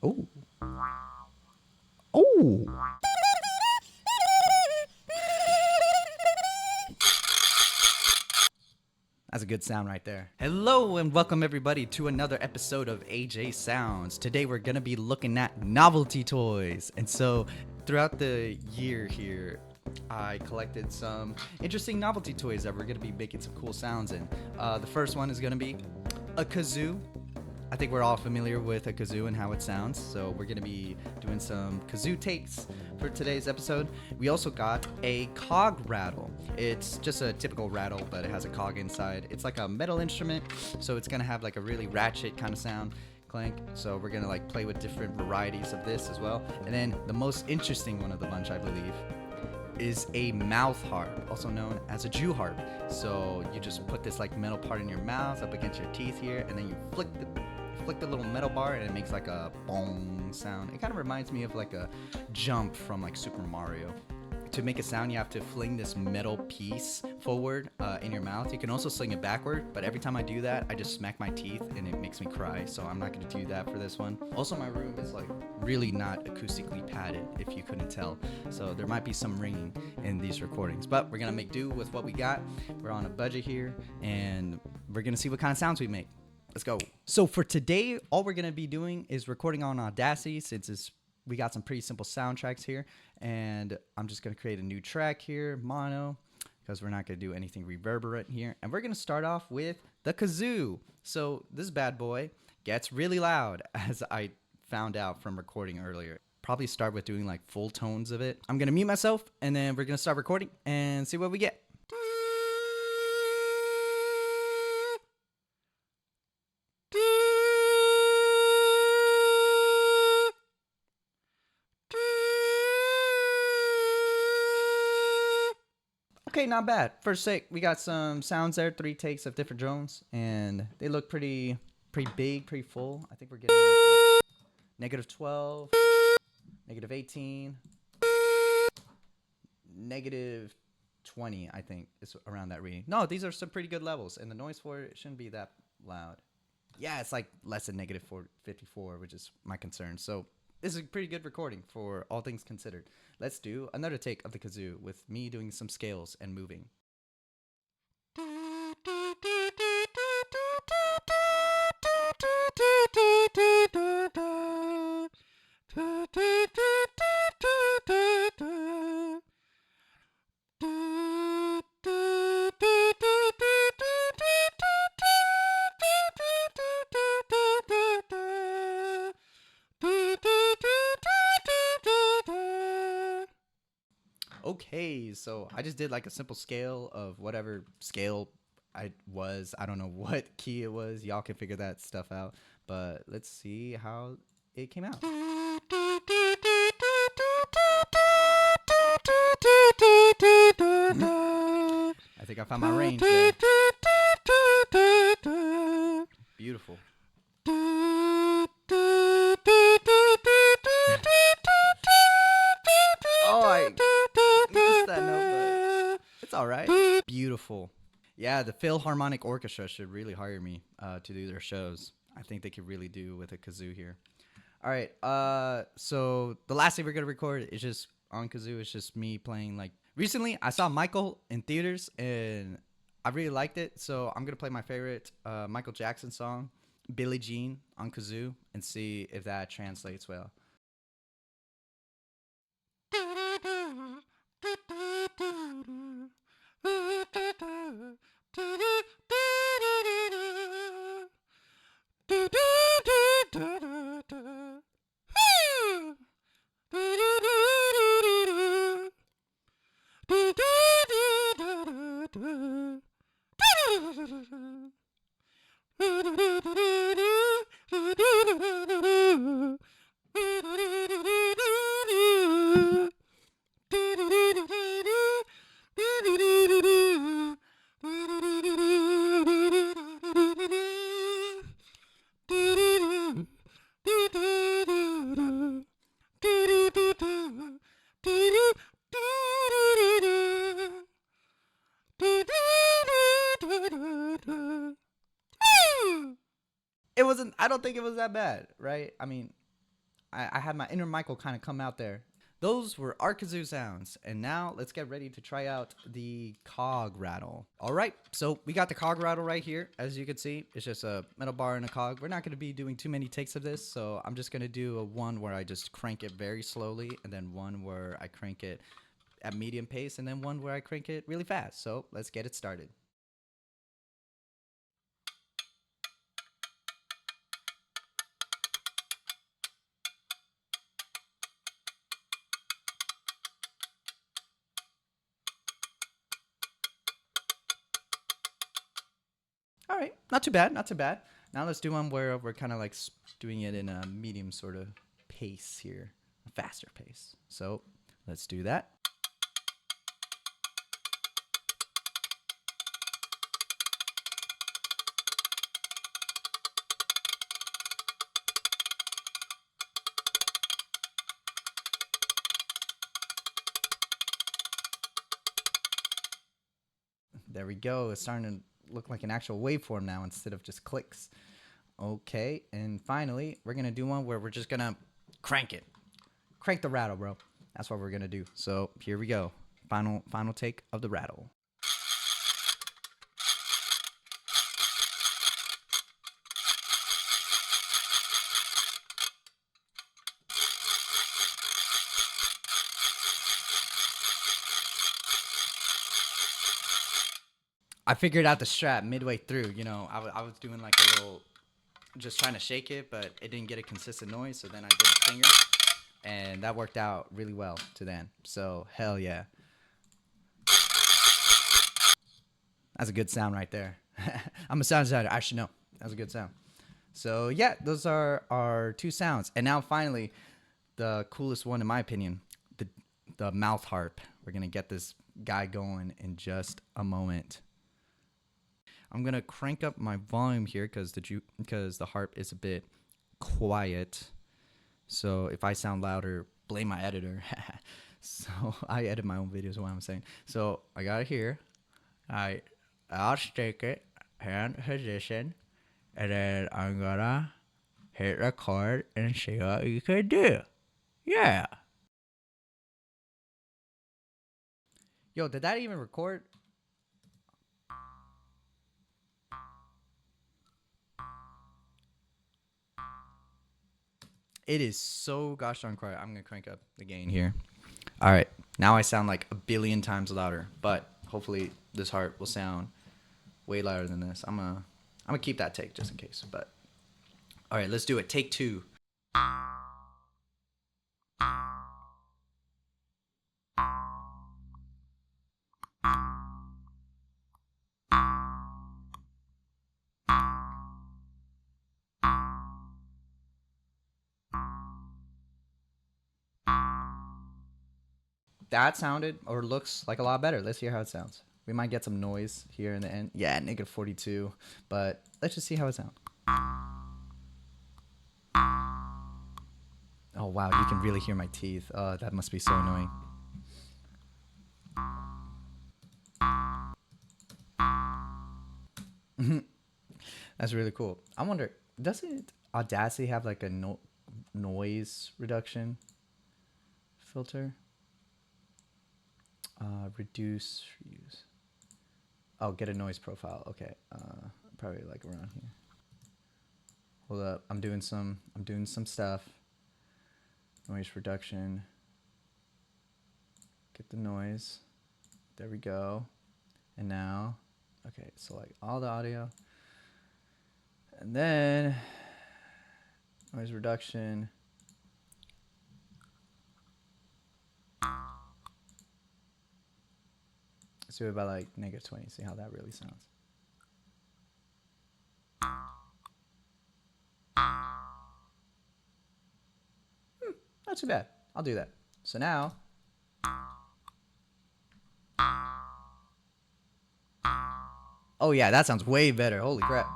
Oh. Oh. That's a good sound right there. Hello and welcome everybody to another episode of AJ Sounds. Today we're going to be looking at novelty toys. And so throughout the year here, I collected some interesting novelty toys that we're going to be making some cool sounds in. The first one is going to be a kazoo. I think we're all familiar with a kazoo and how it sounds, so we're going to be doing some kazoo takes for today's episode. We also got a cog rattle. It's just a typical rattle, but it has a cog inside. It's like a metal instrument, so it's going to have like a really ratchet kind of sound. Clank. So we're going to like play with different varieties of this as well. And then the most interesting one of the bunch, I believe, is a mouth harp, also known as a Jew harp. So you just put this like metal part in your mouth up against your teeth here, and then you flick the little metal bar, and it makes like a bong sound. It kind of reminds me of like a jump from like Super Mario. To make a sound, you have to fling this metal piece forward in your mouth. You can also sling it backward, but every time I do that, I just smack my teeth and it makes me cry. So I'm not going to do that for this one. Also, my room is like really not acoustically padded, if you couldn't tell. So there might be some ringing in these recordings, but we're going to make do with what we got. We're on a budget here, and we're going to see what kind of sounds we make. Let's go. So for today, all we're going to be doing is recording on Audacity, since we got some pretty simple soundtracks here, and I'm just going to create a new track here, mono, because we're not going to do anything reverberant here. And we're going to start off with the kazoo. So this bad boy gets really loud, as I found out from recording earlier. Probably start with doing like full tones of it. I'm going to mute myself, and then we're going to start recording and see what we get. Okay, not bad. First take, we got some sounds there, 3 takes of different drones, and they look pretty big, pretty full. I think we're getting like negative 12, negative 18, negative 20, I think is around that reading. No, these are some pretty good levels, and the noise for it shouldn't be that loud. Yeah, it's like less than negative 54, which is my concern. So this is a pretty good recording for all things considered. Let's do another take of the kazoo with me doing some scales and moving. Okay, so I just did like a simple scale of whatever scale I was. I don't know what key it was. Y'all can figure that stuff out. But let's see how it came out. I think I found my range there. Beautiful. Oh, I missed that note, but it's all right. Beautiful. Yeah, the Philharmonic Orchestra should really hire me to do their shows. I think they could really do with a kazoo here. All right. So the last thing we're gonna record is just on kazoo. It's just me playing. Like recently, I saw Michael in theaters, and I really liked it. So I'm gonna play my favorite Michael Jackson song, "Billie Jean," on kazoo, and see if that translates well. It wasn't. I don't think it was that bad, right? I mean, I had my inner Michael kind of come out there. Those were Arcazoo sounds. And now let's get ready to try out the cog rattle. All right, so we got the cog rattle right here. As you can see, it's just a metal bar and a cog. We're not going to be doing too many takes of this, so I'm just going to do a one where I just crank it very slowly, and then one where I crank it at medium pace, and then one where I crank it really fast. So let's get it started. All right, not too bad, not too bad. Now let's do one where we're kind of like doing it in a medium sort of pace here, a faster pace. So let's do that. There we go. It's starting to look like an actual waveform now instead of just clicks. Okay, and finally, we're gonna do one where we're just gonna crank it. Crank the rattle, bro. That's what we're gonna do. So here we go. Final take of the rattle. I figured out the strat midway through. You know, I was doing like a little, just trying to shake it, but it didn't get a consistent noise. So then I did a finger, and that worked out really well to then. So hell yeah. That's a good sound right there. I'm a sound designer. I should know. That's a good sound. So yeah, those are our two sounds. And now finally, the coolest one in my opinion, the mouth harp. We're gonna get this guy going in just a moment. I'm gonna crank up my volume here because the harp is a bit quiet. So if I sound louder, blame my editor. So I edit my own videos. What I'm saying. So I got it here. I'll stick it hand position, and then I'm gonna hit record and see what you can do. Yeah. Yo, did that even record? It is so gosh darn quiet. I'm gonna crank up the gain here. All right, now I sound like a billion times louder, but hopefully this harp will sound way louder than this. I'm gonna keep that take just in case. But all right, let's do it. Take two. That sounded or looks like a lot better. Let's hear how it sounds. We might get some noise here in the end. Yeah, negative 42. But let's just see how it sounds. Oh, wow. You can really hear my teeth. Oh, that must be so annoying. That's really cool. I wonder, doesn't Audacity have like a noise reduction filter? Reduce, use. Oh, get a noise profile. Okay. Probably like around here. Hold up. I'm doing some stuff. Noise reduction. Get the noise. There we go. And now, okay, select all the audio. And then noise reduction. Let's do it by like negative 20. See how that really sounds. Not too bad. I'll do that. So now, oh yeah, that sounds way better. Holy crap.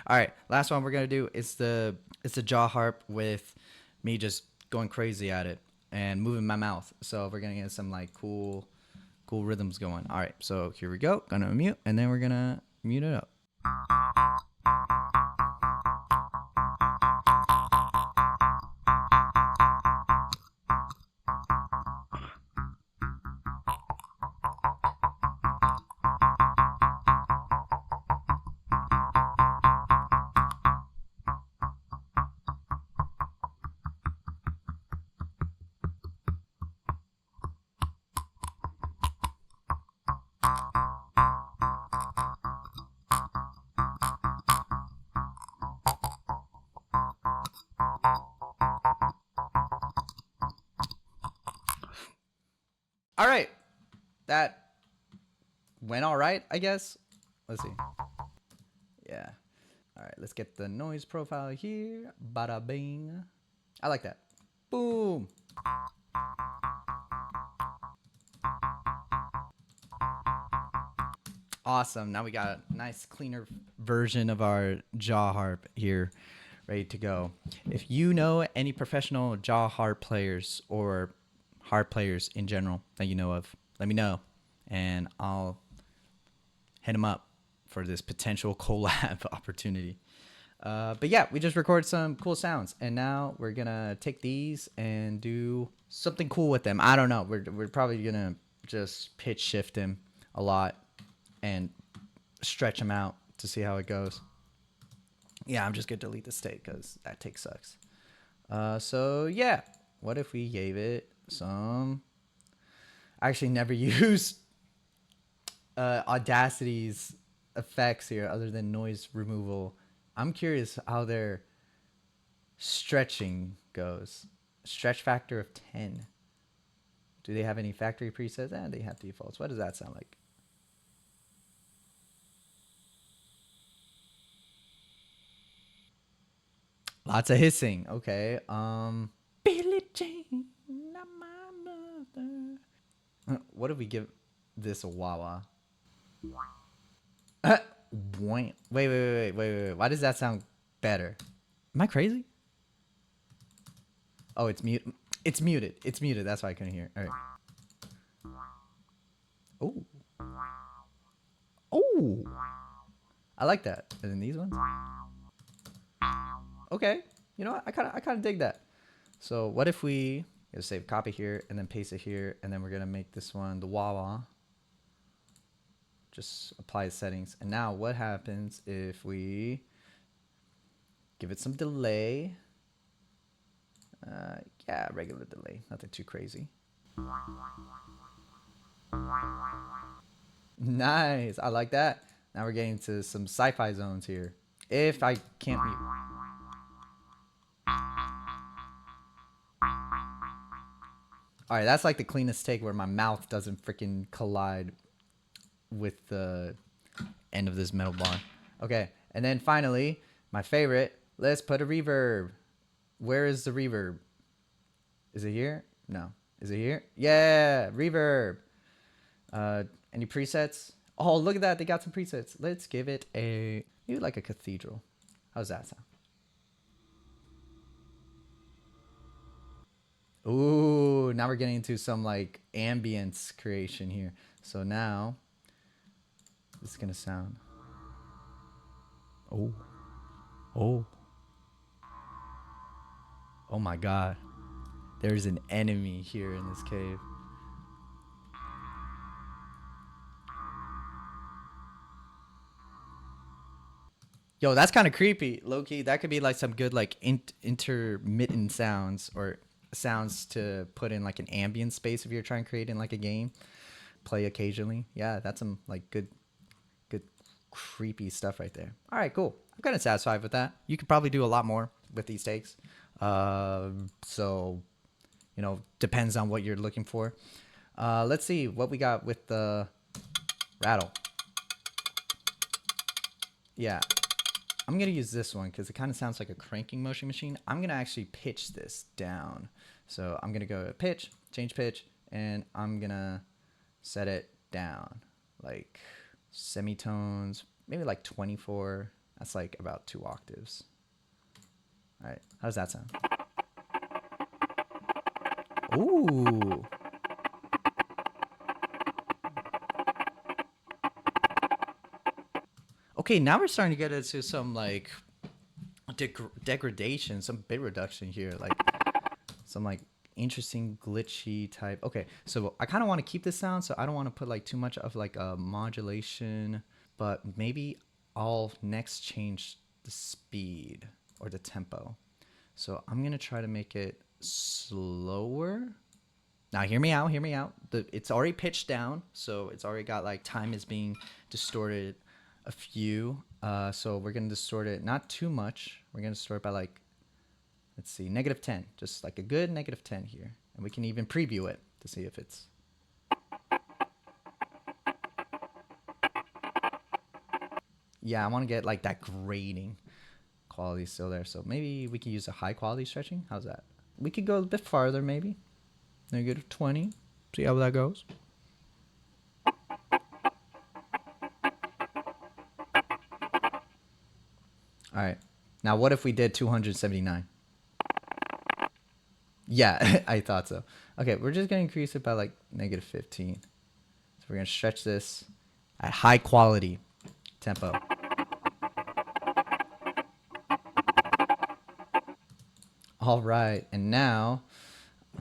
All right, last one we're gonna do is the jaw harp with me just going crazy at it and moving my mouth. So we're gonna get some like cool rhythms going. All right, so here we go. Gonna mute, and then we're gonna mute it up. All right, that went all right, I guess. Let's see. Yeah. All right, let's get the noise profile here. Bada bing. I like that. Boom. Awesome. Now we got a nice cleaner version of our jaw harp here ready to go. If you know any professional jaw harp players or harp players in general that you know of, let me know and I'll hit them up for this potential collab opportunity. But yeah, we just recorded some cool sounds and now we're gonna take these and do something cool with them. I don't know. We're probably gonna just pitch shift them a lot and stretch them out to see how it goes. Yeah, I'm just gonna delete the state because that take sucks. So yeah, what if we gave it some? I actually never used Audacity's effects here other than noise removal. I'm curious how their stretching goes. Stretch factor of 10. Do they have any factory presets? And they have defaults. What does that sound like? Lots of hissing. Okay. Billie Jean, not my mother. What if we give this a wah wah? Wait. Why does that sound better? Am I crazy? Oh, it's mute. It's muted. It's muted. That's why I couldn't hear. All right. Oh. Oh. I like that. And then these ones. Okay. You know what? I kind of dig that. So what if we save copy here and then paste it here, and then we're gonna make this one the wah wah. Just apply the settings. And now what happens if we give it some delay? Yeah, regular delay, nothing too crazy. Nice, I like that. Now we're getting to some sci-fi zones here. If I can't mute. All right, that's like the cleanest take where my mouth doesn't freaking collide with the end of this metal bar. Okay, and then finally, my favorite, let's put a reverb. Where is the reverb? Is it here? No. Is it here? Yeah, reverb. Any presets? Oh, look at that. They got some presets. Let's give it a, maybe like a cathedral. How's that sound? Ooh, now we're getting into some like ambience creation here. So now this is gonna sound. Oh. Oh my God. There's an enemy here in this cave. Yo, that's kind of creepy, low-key. That could be like some good like intermittent sounds or sounds to put in like an ambient space if you're trying to create in like a game. Play occasionally. Yeah, that's some like good creepy stuff right there. All right, cool. I'm kind of satisfied with that. You could probably do a lot more with these takes. So, you know, depends on what you're looking for. Let's see what we got with the rattle. Yeah, I'm going to use this one because it kind of sounds like a cranking motion machine. I'm going to actually pitch this down. So I'm going to go to pitch, change pitch, and I'm going to set it down like semitones, maybe like 24. That's like about 2 octaves. All right, how does that sound? Ooh. Okay, now we're starting to get into some like degradation, some bit reduction here, like some like interesting glitchy type. Okay, so I kind of want to keep this sound, so I don't want to put like too much of like a modulation, but maybe I'll next change the speed or the tempo. So I'm gonna try to make it slower Now hear me out, hear me out. It's already pitched down, so it's already got like time is being distorted a few. So we're gonna distort it not too much. We're gonna distort it by like, let's see, -10, just like a good -10 here. And we can even preview it to see if it's. Yeah, I want to get like that grating quality still there. So maybe we could use a high quality stretching. How's that? We could go a bit farther maybe. -20. See how that goes. All right. Now what if we did 279? Yeah, I thought so. Okay, we're just going to increase it by like -15. So we're going to stretch this at high quality tempo. All right, and now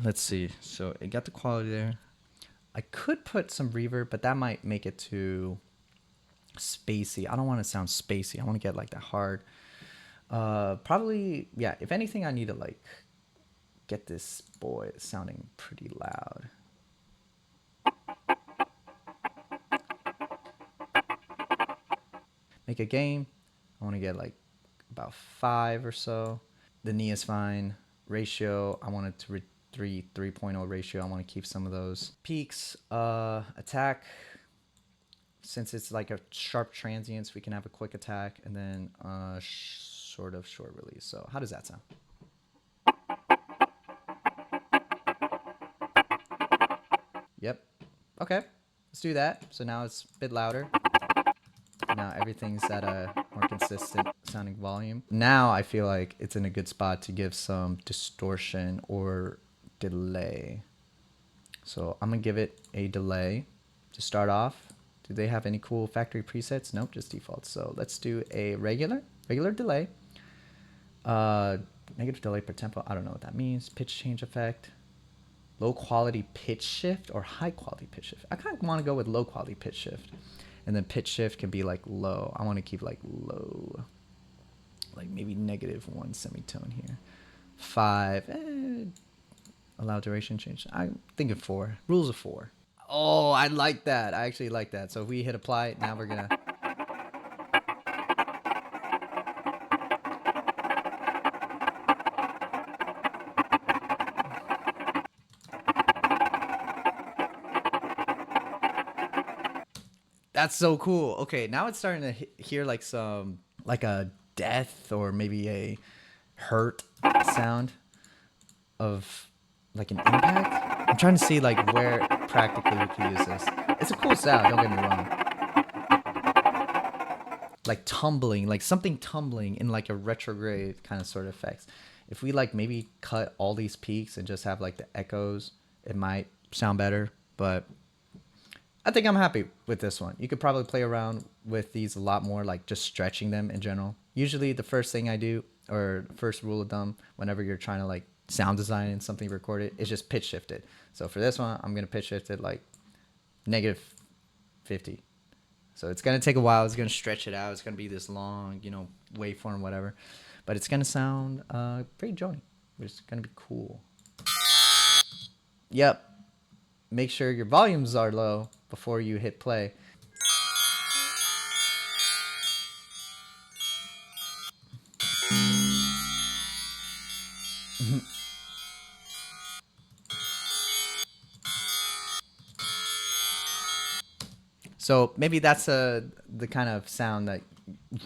let's see. So it got the quality there. I could put some reverb, but that might make it too spacey. I don't want to sound spacey. I want to get like that hard. Probably, yeah. If anything, I need to like get this boy sounding pretty loud. Make a gain. I want to get like about 5 or so. The knee is fine. Ratio, I want it to 3.0 ratio. I want to keep some of those peaks. Attack, since it's like a sharp transients, we can have a quick attack and then sort of short release. So how does that sound? Yep. Okay, let's do that. So now it's a bit louder. Now everything's at a more consistent sounding volume. Now I feel like it's in a good spot to give some distortion or delay. So I'm gonna give it a delay to start off. Do they have any cool factory presets? Nope, just default. So let's do a regular delay. Negative delay per tempo. I don't know what that means. Pitch change effect. Low quality pitch shift or high quality pitch shift. I kind of want to go with low quality pitch shift. And then pitch shift can be like low. I want to keep like low. Like maybe -1 semitone here. 5. Allow duration change. I'm thinking 4. Rules of 4. Oh, I like that. I actually like that. So if we hit apply, now we're going to. That's so cool. Okay, now it's starting to hear like some, like a death or maybe a hurt sound of like an impact. I'm trying to see like where practically we can use this. It's a cool sound, don't get me wrong. Like tumbling, like something tumbling in like a retrograde kind of sort of effects. If we like maybe cut all these peaks and just have like the echoes, it might sound better, but I think I'm happy with this one. You could probably play around with these a lot more, like just stretching them in general. Usually the first thing I do, or first rule of thumb, whenever you're trying to like sound design in something recorded, is just pitch shift it. So for this one, I'm going to pitch shift it like -50. So it's going to take a while. It's going to stretch it out. It's going to be this long, you know, waveform, whatever. But it's going to sound pretty Joni, which is going to be cool. Yep. Make sure your volumes are low before you hit play. So maybe that's the kind of sound that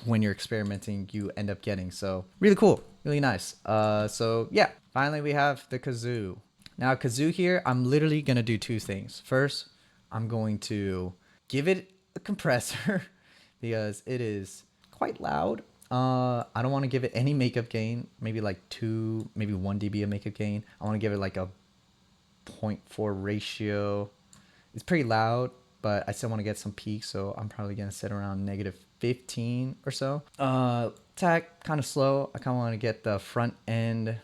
when you're experimenting you end up getting. So really cool, really nice. So yeah, finally we have the kazoo. Now kazoo here, I'm literally gonna do two things. First, I'm going to give it a compressor because it is quite loud. I don't want to give it any makeup gain, maybe like 2, maybe 1 dB of makeup gain. I want to give it like a 0.4 ratio. It's pretty loud, but I still want to get some peaks, so I'm probably going to sit around -15 or so. Attack, kind of slow. I kind of want to get the front end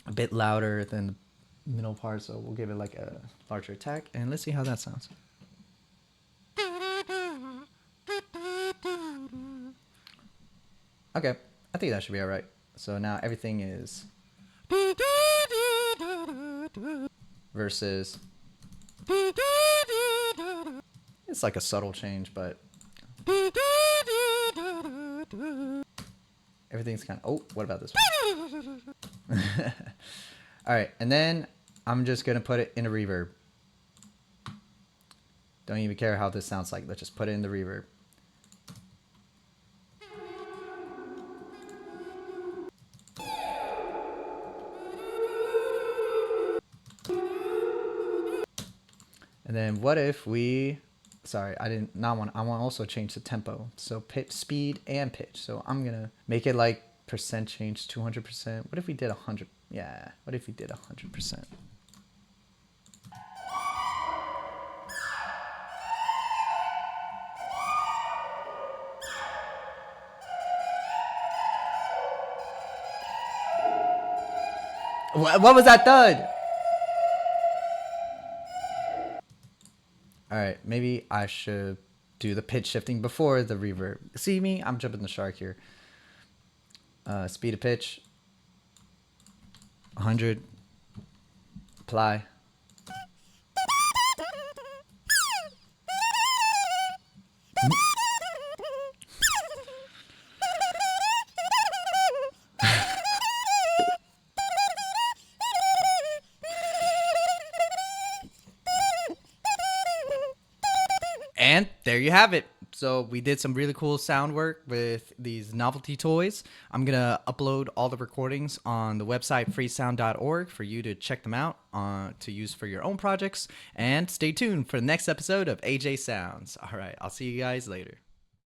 a bit louder than the middle part, so we'll give it like a larger attack, and let's see how that sounds. Okay, I think that should be alright. So now everything is versus, it's like a subtle change, but everything's kind of, oh, what about this one? All right, and then I'm just gonna put it in a reverb. Don't even care how this sounds like. Let's just put it in the reverb. And then what if we, sorry, I didn't not want, I want to also change the tempo. So pitch, speed, and pitch. So I'm gonna make it like percent change 200%. What if we did 100? Yeah. What if we did 100%? What was that thud? All right, maybe I should do the pitch shifting before the reverb. See me? I'm jumping the shark here. Speed of pitch, 100. Apply. And there you have it. So we did some really cool sound work with these novelty toys. I'm going to upload all the recordings on the website freesound.org for you to check them out to use for your own projects. And stay tuned for the next episode of AJ Sounds. All right, I'll see you guys later.